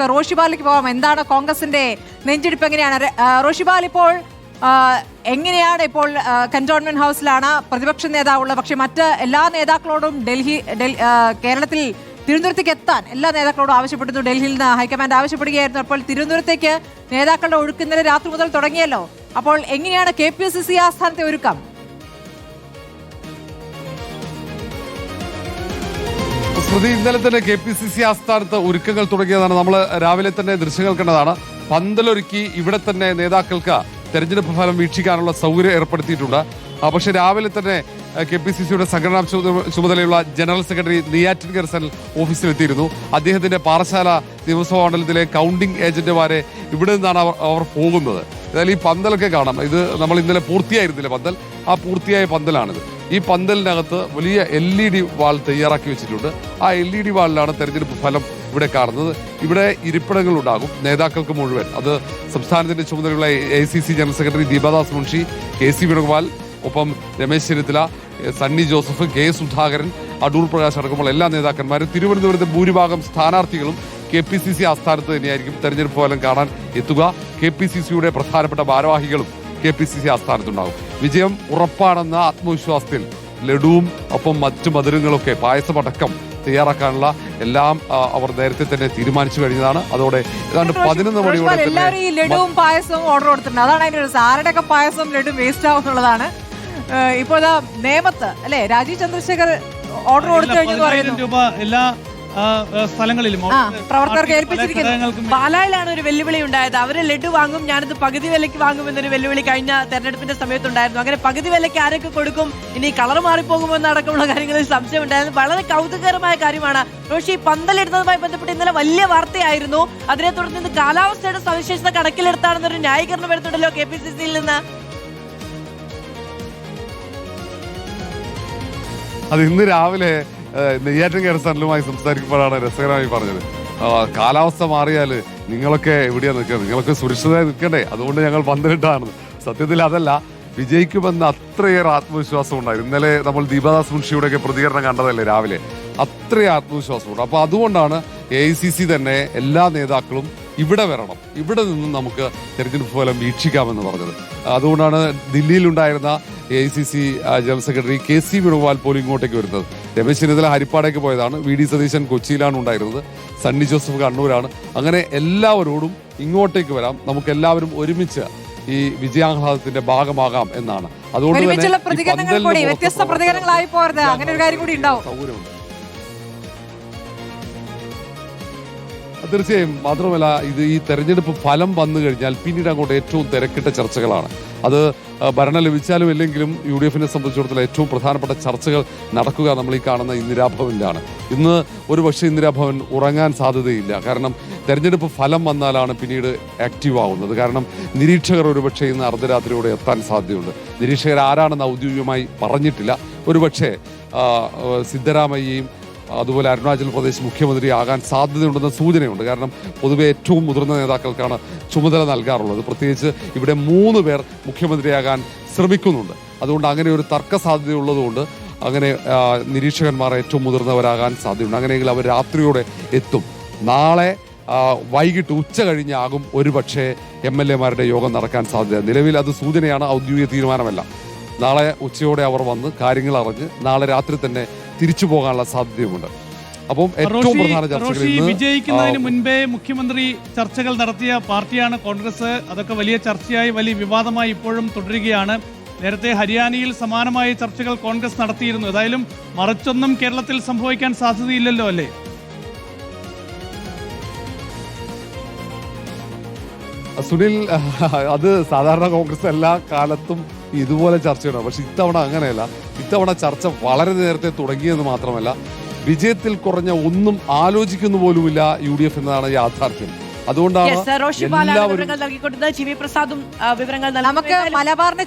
നമുക്ക് റോഷിബാലിലേക്ക് പോകാം. എന്താണ് കോൺഗ്രസിന്റെ നെഞ്ചിടിപ്പ്, എങ്ങനെയാണ് റോഷിബാൽ ഇപ്പോൾ എങ്ങനെയാണ് ഇപ്പോൾ കന്റോൺമെന്റ് ഹൗസിലാണ് പ്രതിപക്ഷ നേതാവുള്ളത്, പക്ഷെ മറ്റ് എല്ലാ നേതാക്കളോടും കേരളത്തിൽ തിരുവനന്തപുരത്തേക്ക് എത്താൻ എല്ലാ നേതാക്കളോടും ആവശ്യപ്പെടുന്നു. ഡൽഹിയിൽ നിന്ന് ഹൈക്കമാൻഡ് ആവശ്യപ്പെടുകയായിരുന്നു. അപ്പോൾ തിരുവനന്തപുരത്തേക്ക് നേതാക്കളുടെ ഒഴുക്ക് ഇന്നലെ രാത്രി മുതൽ തുടങ്ങിയല്ലോ. അപ്പോൾ എങ്ങനെയാണ് KPCC ആസ്ഥാനത്തെ ഒരുക്കം? സ്മൃതി, ഇന്നലെ തന്നെ KPCC ആസ്ഥാനത്ത് ഒരുക്കങ്ങൾ തുടങ്ങിയതാണ്. നമ്മൾ രാവിലെ തന്നെ ദൃശ്യങ്ങൾ കണ്ടതാണ്. പന്തലൊരുക്കി ഇവിടെ തന്നെ നേതാക്കൾക്ക് തെരഞ്ഞെടുപ്പ് ഫലം വീക്ഷിക്കാനുള്ള സൗകര്യം ഏർപ്പെടുത്തിയിട്ടുണ്ട്. പക്ഷേ രാവിലെ തന്നെ KPCCയുടെ സംഘടനാ ചുമതലയുള്ള ജനറൽ സെക്രട്ടറി നെയ്യാറ്റിൻകര സെൻട്രൽ ഓഫീസിലെത്തിയിരുന്നു. അദ്ദേഹത്തിന്റെ പാറശാല നിയമസഭാ മണ്ഡലത്തിലെ കൗണ്ടിംഗ് ഏജന്റുമാരെ ഇവിടെ നിന്നാണ് അവർ പോകുന്നത്. ഏതായാലും ഈ പന്തലൊക്കെ കാണാം. ഇത് നമ്മൾ ഇന്നലെ പൂർത്തിയായിരുന്നില്ല പന്തൽ, ആ പൂർത്തിയായ പന്തലാണിത്. ഈ പന്തലിനകത്ത് വലിയ LED വാൾ തയ്യാറാക്കി വെച്ചിട്ടുണ്ട്. ആ LED വാളിലാണ് തെരഞ്ഞെടുപ്പ് ഫലം ഇവിടെ കാണുന്നത്. ഇവിടെ ഇരിപ്പിടങ്ങളുണ്ടാകും നേതാക്കൾക്ക് മുഴുവൻ. അത് സംസ്ഥാനത്തിന്റെ ചുമതലയുള്ള AICC general secretary Deepadas Munshi, KC Venugopal, ഒപ്പം രമേശ് ചെന്നിത്തല, സണ്ണി ജോസഫ്, K സുധാകരൻ, അടൂർ പ്രകാശ് അടക്കമുള്ള എല്ലാ നേതാക്കന്മാരും തിരുവനന്തപുരത്തെ ഭൂരിഭാഗം സ്ഥാനാർത്ഥികളും KPCC ആസ്ഥാനത്ത് തന്നെയായിരിക്കും തെരഞ്ഞെടുപ്പ് ഫലം കാണാൻ എത്തുക. KPCCയുടെ പ്രധാനപ്പെട്ട ഭാരവാഹികളും KPCC ആസ്ഥാനത്തുണ്ടാകും. വിജയം ഉറപ്പാണെന്ന ആത്മവിശ്വാസത്തിൽ ലഡുവും ഒപ്പം മറ്റു മധുരങ്ങളൊക്കെ പായസമടക്കം തയ്യാറാക്കാനുള്ള എല്ലാം അവർ നേരത്തെ തന്നെ തീരുമാനിച്ചു കഴിഞ്ഞതാണ്. അതോടെ ഏതാണ്ട് 11 മണിയോടെ എല്ലാവരും ഈ ലഡുവും പായസവും ഓർഡർ കൊടുത്തിട്ടുണ്ട്. അതാണ് അതിന്റെ ആരുടെയൊക്കെ പായസവും ലഡുവും വേസ്റ്റ് ആവുന്നുള്ളതാണ്. ഇപ്പോൾ നേമത്ത് അല്ലെ രാജീവ് ചന്ദ്രശേഖർ ഓർഡർ കൊടുത്തു കഴിഞ്ഞു പറയുന്നു. എല്ലാ സ്ഥലങ്ങളിലും പ്രവർത്തകർക്ക് ഏൽപ്പിച്ചിരിക്കുന്നു. പാലായിലാണ് ഒരു വെല്ലുവിളി ഉണ്ടായത്. അവര് ലഡു വാങ്ങും, ഞാനത് പകുതി വിലയ്ക്ക് വാങ്ങുമെന്നൊരു വെല്ലുവിളി കഴിഞ്ഞ തെരഞ്ഞെടുപ്പിന്റെ സമയത്തുണ്ടായിരുന്നു. അങ്ങനെ പകുതി വിലയ്ക്ക് ആരൊക്കെ കൊടുക്കും, ഇനി കളർ മാറിപ്പോകുമെന്നടക്കമുള്ള കാര്യങ്ങളിൽ സംശയം ഉണ്ടായിരുന്നു. വളരെ കൗതുകകരമായ കാര്യമാണ്. റോഷി, പന്തലിടുന്നതുമായി ബന്ധപ്പെട്ട് ഇന്നലെ വലിയ വാർത്തയായിരുന്നു. അതിനെ തുടർന്ന് ഇന്ന് കാലാവസ്ഥയുടെ സവിശേഷത കണക്കിലെടുത്താണെന്നൊരു ന്യായീകരണം വരുന്നുണ്ടല്ലോ KPCCയിൽ നിന്ന്. അത് ഇന്ന് രാവിലെ നെയ്യാറ്റിൻകര സെൻട്രലുമായി സംസാരിക്കുമ്പോഴാണ് രസകരമായി പറഞ്ഞത്. കാലാവസ്ഥ മാറിയാൽ നിങ്ങളൊക്കെ എവിടെയാണ് നിൽക്കുന്നത്, നിങ്ങളൊക്കെ സുരക്ഷിതമായി നിൽക്കണ്ടേ, അതുകൊണ്ട് ഞങ്ങൾ പന്തലിട്ടാണ്. സത്യത്തിൽ അതല്ല, വിജയിക്കുമെന്ന് അത്രയേറെ ആത്മവിശ്വാസം ഉണ്ടായിരുന്നു. ഇന്നലെ നമ്മൾ ദീപദാസ് മുൻഷിയുടെയൊക്കെ പ്രതികരണം കണ്ടതല്ലേ രാവിലെ, അത്രയും ആത്മവിശ്വാസമുണ്ട്. അപ്പോൾ അതുകൊണ്ടാണ് AICC തന്നെ എല്ലാ നേതാക്കളും ഇവിടെ വരണം, ഇവിടെ നിന്ന് നമുക്ക് തെരഞ്ഞെടുപ്പ് ഫലം വീക്ഷിക്കാമെന്ന് പറഞ്ഞത്. അതുകൊണ്ടാണ് ദില്ലിയിലുണ്ടായിരുന്ന AICC general secretary KC Venugopal പോലും ഇങ്ങോട്ടേക്ക് വരുന്നത്. രമേശ് ചെന്നിത്തല ഹരിപ്പാടേക്ക് പോയതാണ്. VD സതീശൻ കൊച്ചിയിലാണ് ഉണ്ടായിരുന്നത്. സണ്ണി ജോസഫ് കണ്ണൂരാണ്. അങ്ങനെ എല്ലാവരോടും ഇങ്ങോട്ടേക്ക് വരാം, നമുക്ക് എല്ലാവരും ഒരുമിച്ച് ഈ വിജയാഹ്ലാദത്തിന്റെ ഭാഗമാകാം എന്നാണ്. അതുകൊണ്ട് തന്നെ വ്യത്യസ്ത പ്രതികരണങ്ങളായി പോരുത്, അങ്ങനെ ഒരു കാര്യം കൂടി ഉണ്ടാവും. സൗകര്യമുണ്ട് തീർച്ചയായും. മാത്രമല്ല, ഇത് ഈ തെരഞ്ഞെടുപ്പ് ഫലം വന്നു കഴിഞ്ഞാൽ പിന്നീട് അങ്ങോട്ട് ഏറ്റവും തിരക്കിട്ട ചർച്ചകളാണ്. അത് ഭരണം ലഭിച്ചാലും ഇല്ലെങ്കിലും UDFനെ സംബന്ധിച്ചിടത്തോളം ഏറ്റവും പ്രധാനപ്പെട്ട ചർച്ചകൾ നടക്കുക നമ്മൾ ഈ കാണുന്ന ഇന്ദിരാഭവനിലാണ്. ഇന്ന് ഒരുപക്ഷെ ഇന്ദിരാഭവൻ ഉറങ്ങാൻ സാധ്യതയില്ല. കാരണം തെരഞ്ഞെടുപ്പ് ഫലം വന്നാലാണ് പിന്നീട് ആക്റ്റീവ് ആവുന്നത്. കാരണം നിരീക്ഷകർ ഒരുപക്ഷെ ഇന്ന് അർദ്ധരാത്രിയോടെ എത്താൻ സാധ്യതയുണ്ട്. നിരീക്ഷകർ ആരാണെന്ന് ഔദ്യോഗികമായി പറഞ്ഞിട്ടില്ല. ഒരുപക്ഷെ സിദ്ധരാമയ്യയും അതുപോലെ അരുണാചൽ പ്രദേശ് മുഖ്യമന്ത്രി ആകാൻ സാധ്യതയുണ്ടെന്ന സൂചനയുണ്ട്. കാരണം പൊതുവെ ഏറ്റവും മുതിർന്ന നേതാക്കൾക്കാണ് ചുമതല നൽകാറുള്ളത്. പ്രത്യേകിച്ച് ഇവിടെ 3 പേർ മുഖ്യമന്ത്രിയാകാൻ ശ്രമിക്കുന്നുണ്ട്. അതുകൊണ്ട് അങ്ങനെ ഒരു തർക്ക സാധ്യതയുള്ളതുകൊണ്ട് അങ്ങനെ നിരീക്ഷകന്മാർ ഏറ്റവും മുതിർന്നവരാകാൻ സാധ്യതയുണ്ട്. അങ്ങനെയെങ്കിൽ അവർ രാത്രിയോടെ എത്തും. നാളെ വൈകിട്ട് ഉച്ച കഴിഞ്ഞാകും ഒരുപക്ഷെ MLA-മാരുടെ യോഗം നടക്കാൻ സാധ്യത. നിലവിൽ അത് സൂചനയാണ്, ഔദ്യോഗിക തീരുമാനമല്ല. നാളെ ഉച്ചയോടെ അവർ വന്ന് കാര്യങ്ങൾ അറിഞ്ഞ് നാളെ രാത്രി തന്നെ തിരിച്ചു പോകാനുള്ള സാധ്യതയുമുണ്ട്. അപ്പം ഏറ്റവും പ്രധാന ചർച്ചകൾ വിജയിക്കുന്നതിന് മുൻപേ മുഖ്യമന്ത്രി ചർച്ചകൾ നടത്തിയ പാർട്ടിയാണ് കോൺഗ്രസ്. അതൊക്കെ വലിയ ചർച്ചയായി, വലിയ വിവാദമായി ഇപ്പോഴും തുടരുകയാണ്. നേരത്തെ ഹരിയാനയിൽ സമാനമായ ചർച്ചകൾ കോൺഗ്രസ് നടത്തിയിരുന്നു. ഏതായാലും മറിച്ചൊന്നും കേരളത്തിൽ സംഭവിക്കാൻ സാധ്യതയില്ലല്ലോ അല്ലേ? സുനിൽ, അത് സാധാരണ കോൺഗ്രസ് എല്ലാ കാലത്തും ഇതുപോലെ ചർച്ചയുണ്ടാവും. പക്ഷെ ഇത്തവണ അങ്ങനെയല്ല. ഇത്തവണ ചർച്ച വളരെ നേരത്തെ തുടങ്ങിയെന്ന് മാത്രമല്ല, വിജയത്തിൽ കുറഞ്ഞ ഒന്നും ആലോചിക്കുന്നു പോലുമില്ല UDF എന്നതാണ് യാഥാർത്ഥ്യം. അതുകൊണ്ടാണ് എല്ലാവരും നമുക്ക് മലബാറിനെ